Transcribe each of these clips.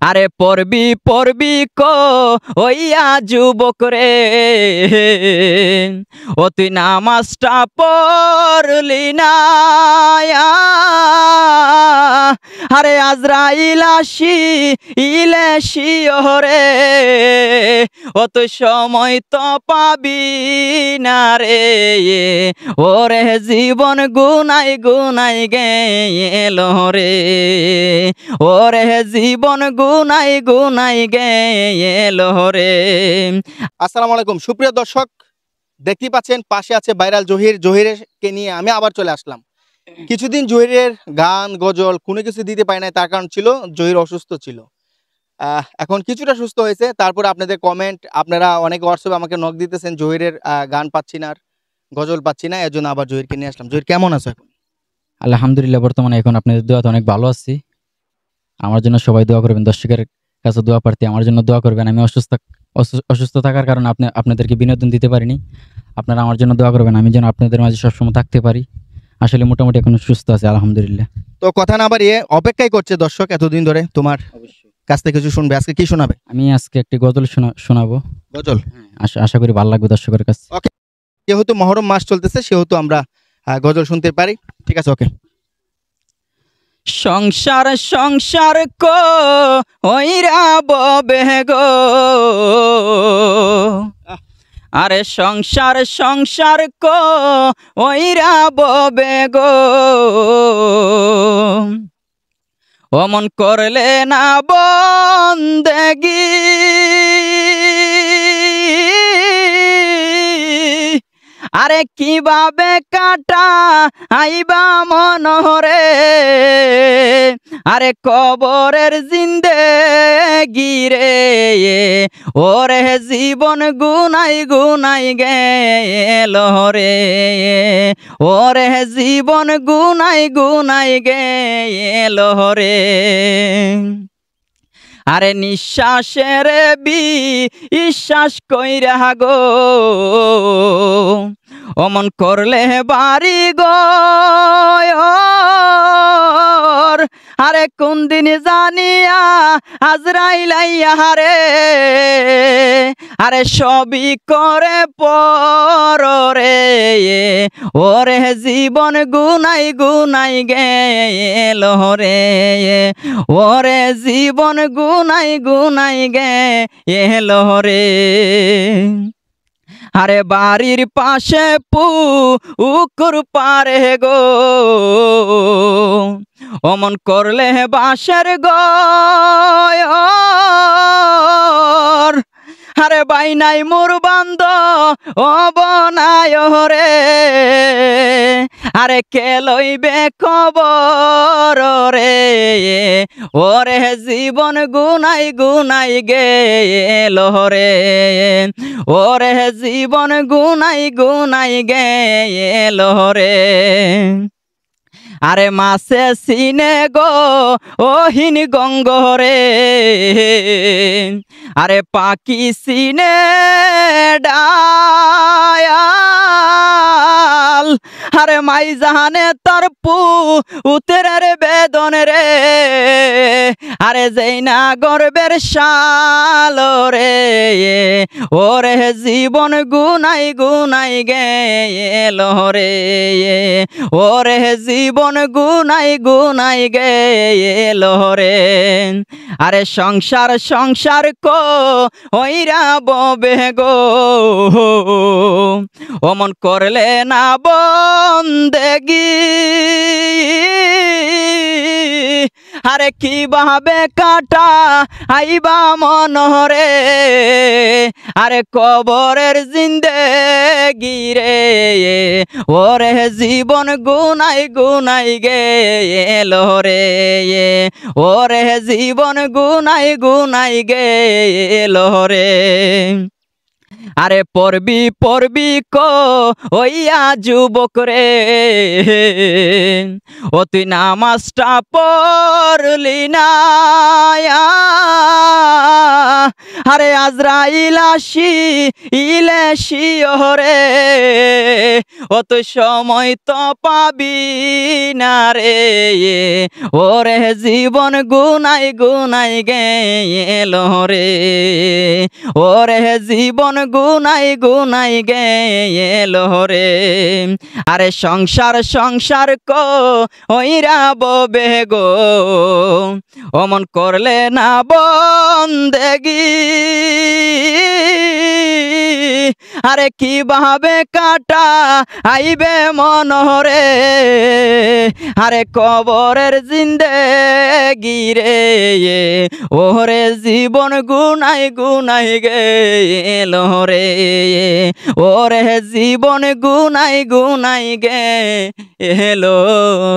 আরে পড়বি পড়বি ওইয়া যুবক রে, ও তুই নামাজটা পড়লি না। আরে আজরাইল ইলে শিওরে, ও তুই সময় তো পাবি না রে। ওরে জীবন গুনাই গুনাই গেল রে, ওরে জীবন গুনাই গুনাই গেল রে। আসসালামু আলাইকুম সুপ্রিয় দর্শক, দেখতেই পাচ্ছেন পাশে আছে ভাইরাল জহিরকে নিয়ে আমি আবার চলে আসলাম। কিছুদিন জহিরের গান গজল কোনো কিছু দিতে পারি নাই, তার কারণ ছিল জহির অসুস্থ ছিল। এখন কিছুটা সুস্থ হয়েছে। তারপরে আপনাদের কমেন্ট, আপনারা অনেক হোয়াটসঅ্যাপে আমাকে নক দিতেছেন জহিরের গান পাচ্ছি না, আর গজল পাচ্ছি না, এর জন্য আবার জহিরকে নিয়ে আসলাম। জহির কেমন আছো এখন? আলহামদুলিল্লাহ, বর্তমানে এখন আপনাদের দোয়াতে অনেক ভালো আছি। আমার জন্য সবাই দোয়া করবেন, দর্শকের কাছে দোয়া প্রার্থী, আমার জন্য দোয়া করবেন। আমি অসুস্থ থাকার কারণে আপনাদেরকে বিনোদন দিতে পারিনি। আপনারা আমার জন্য দোয়া করবেন, আমি যেন আপনাদের মাঝে সবসময় থাকতে পারি। আসলে মোটামুটি এখন সুস্থ আছে আলহামদুলিল্লাহ। তো কথা না বাড়িয়ে অপেক্ষাই করছে দর্শক এতদিন ধরে, তোমার কাছ থেকে কিছু শুনবে। আজকে কি শোনাবে? আমি আজকে একটি গজল শোনাবো। গজল? আশা করি ভালো লাগবে দর্শকের কাছে। ওকে, যেহেতু মহরম মাস চলতেছে সেহেতু আমরা গজল শুনতে পারি, ঠিক আছে? ওকে। সংসার সংসার ওইরা ববে গো, আরে সংসার সংসার ওইরা ববে গো, অমন করলে না বন্দেগি, আরে কিভাবে কাটা আইবা মনরে, আরে কবরের জিন্দেগি রে, ওরে জীবন গুনাই গুনাই গেল রে, ওরে জীবন গুনাই গুনাই গেল রে। আরে নিঃশ্বাসের বিশ্বাস কইরা গো, অমন করলে বাড়ি গো, আরে কোন দিন জানিয়া আজরাইল আইয়া রে, আরে সবই করে পরে, ওরে জীবন গুনাই গুনাই গেল রে, ওরে জীবন গুনাই গুনাই গেল রে। আরে বাড়ির পাশে পুকুর পারে গো, অমন করলে বাঁশের ঘর, আরে বাইনাই মোর বান্দ ও বনায় রে, আরে কে লইবে খবর রে, ওরে জীবন গুনাই গুনাই গেল রে, ওরে জীবন গুনাই গুনাই গেল রে। আরে মাসে সিনে গো ওহিন গঙ্গরে, আরে পাখি সিনে ডায়াল, আরে মাই জাহানে তার উতের বেদন রে, আরে যেই না গর্বের শাল রে, ওরে জীবন গুনাই গুনাই গেল রে, ওরে জীবন গুনাই গুনাই গেল রে। আরে সংসার সংসার ওইরা ববে গো, অমন করলে না বন্দেগি, আরে কিভাবে কাটা আইবা মনরে, আরে কবরের জিন্দেগি রে, ওরে জীবন গুনাই গুনাই গেল রে, ওরে জীবন গুনাই গুনাই গেল রে। আরে পড়বি পড়বি ওইয়া যুবক রে, ও তুই নামাজটা পড়লি না। আরে আজরাইল আসি ইলে শিওরে, অত সময় তো পাবি না রে, ওরে জীবন গুনাই গুনাই গেল রে, ওরে জীবন গুনাই গুনাই গেল রে। আরে সংসার সংসার কো ওইরা ববে গো, অমন করলে না বন্দেগি, আরে কিভাবে কাটা আইবে মনরে, আরে কবরের জিন্দেগি রে, ওরে জীবন গুনাই গুনাই গেল রে, ওরে জীবন গুনাই গুনাই গেল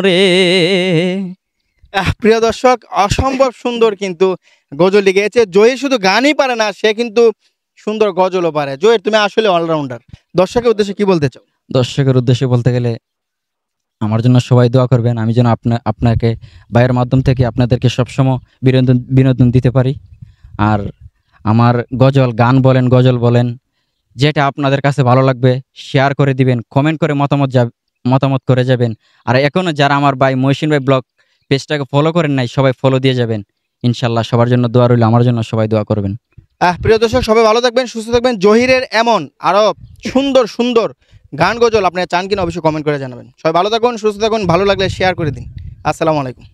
রে। প্রিয় দর্শক, অসম্ভব সুন্দর কিন্তু গজল গেয়েছে জহির। শুধু গানই পারে না, সে কিন্তু সুন্দর গজলও পারে। জহির, তুমি আসলে অলরাউন্ডার। দর্শকের উদ্দেশ্যে কি বলতে চাও? দর্শকের উদ্দেশ্যে বলতে গেলে আমার জন্য সবাই দোয়া করবেন, আমি যেন আপনাকে ভাইয়ের মাধ্যম থেকে আপনাদেরকে সবসময় বিনোদন বিনোদন দিতে পারি। আর আমার গজল গান বলেন, গজল বলেন, যেটা আপনাদের কাছে ভালো লাগবে শেয়ার করে দিবেন, কমেন্ট করে মতামত করে যাবেন। আর এখনও যারা আমার ভাই মহসিন ভাই ব্লগ পেজটাকে ফলো করেন নাই, সবাই ফলো দিয়ে যাবেন। ইনশাল্লাহ সবার জন্য দোয়া রইল, আমার জন্য সবাই দোয়া করবেন। প্রিয় দর্শক, সবাই ভালো থাকবেন, সুস্থ থাকবেন। জহিরের এমন আরো সুন্দর সুন্দর গান গজল আপনারা চান কিনা অবশ্যই কমেন্ট করে জানাবেন। সবাই ভালো থাকুন, সুস্থ থাকুন, ভালো লাগলে শেয়ার করে দিন। আসসালামু আলাইকুম।